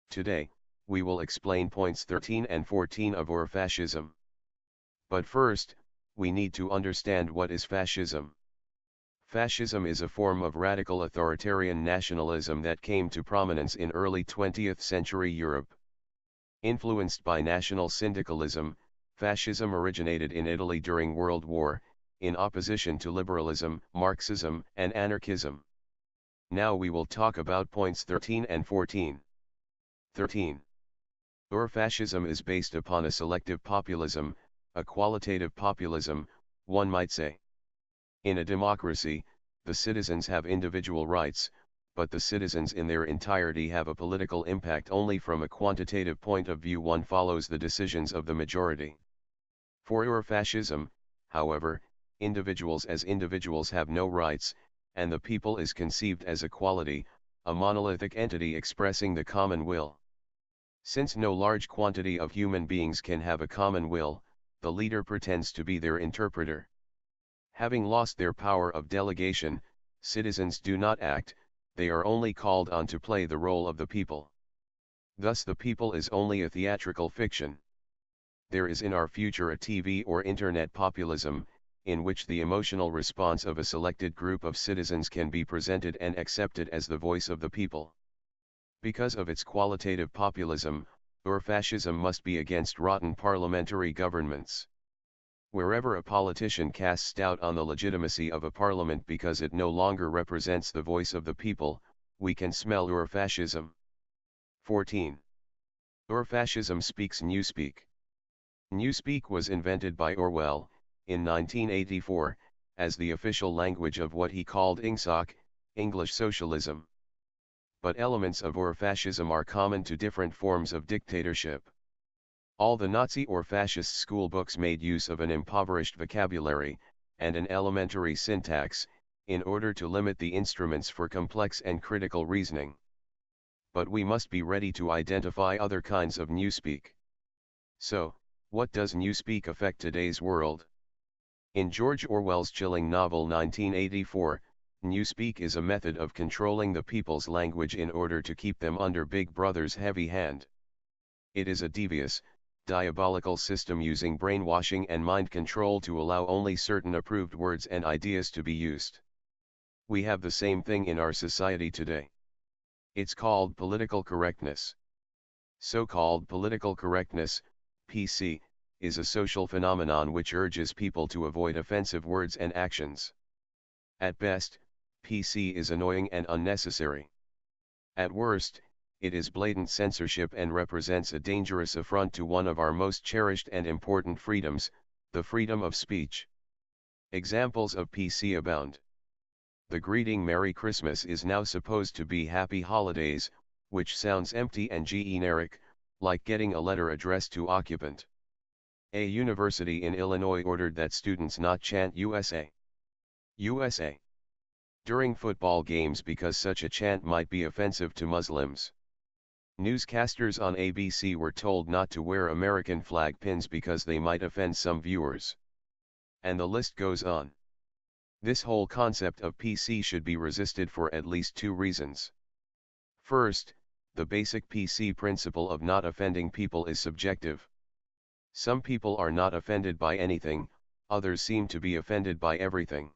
Today, we will explain points 13 and 14 of fascism. But first, we need to understand what is fascism. Fascism is a form of radical authoritarian nationalism that came to prominence in early 20th century Europe. Influenced by national syndicalism, fascism originated in Italy during World War, in opposition to liberalism, Marxism, and anarchism. Now we will talk about points 13 and 14. 13. Fascism is based upon a selective populism, a qualitative populism, one might say. In a democracy, the citizens have individual rights, but the citizens in their entirety have a political impact only from a quantitative point of view. One follows the decisions of the majority. For fascism, however, individuals as individuals have no rights, and the people is conceived as a quality, a monolithic entity expressing the common will. Since no large quantity of human beings can have a common will, the leader pretends to be their interpreter. Having lost their power of delegation, citizens do not act, they are only called on to play the role of the people. Thus the people is only a theatrical fiction. There is in our future a TV or internet populism, in which the emotional response of a selected group of citizens can be presented and accepted as the voice of the people. Because of its qualitative populism, fascism must be against rotten parliamentary governments. Wherever a politician casts doubt on the legitimacy of a parliament because it no longer represents the voice of the people, we can smell fascism. 14. Fascism speaks newspeak. Newspeak was invented by Orwell, in 1984, as the official language of what he called Ingsoc, English socialism. But elements of fascism are common to different forms of dictatorship. All the Nazi or fascist school books made use of an impoverished vocabulary, and an elementary syntax, in order to limit the instruments for complex and critical reasoning. But we must be ready to identify other kinds of newspeak. So, what does newspeak affect today's world? In George Orwell's chilling novel 1984, newspeak is a method of controlling the people's language in order to keep them under Big Brother's heavy hand. It is a devious, diabolical system using brainwashing and mind control to allow only certain approved words and ideas to be used. We have the same thing in our society today. It's called political correctness. So-called political correctness, PC, is a social phenomenon which urges people to avoid offensive words and actions. At best, PC is annoying and unnecessary. At worst, it is blatant censorship and represents a dangerous affront to one of our most cherished and important freedoms, the freedom of speech. Examples of PC abound. The greeting Merry Christmas is now supposed to be Happy Holidays, which sounds empty and generic, like getting a letter addressed to occupant. A university in Illinois ordered that students not chant USA, USA during football games because such a chant might be offensive to Muslims. Newscasters on ABC were told not to wear American flag pins because they might offend some viewers. And the list goes on. This whole concept of PC should be resisted for at least two reasons. First, the basic PC principle of not offending people is subjective. Some people are not offended by anything, others seem to be offended by everything.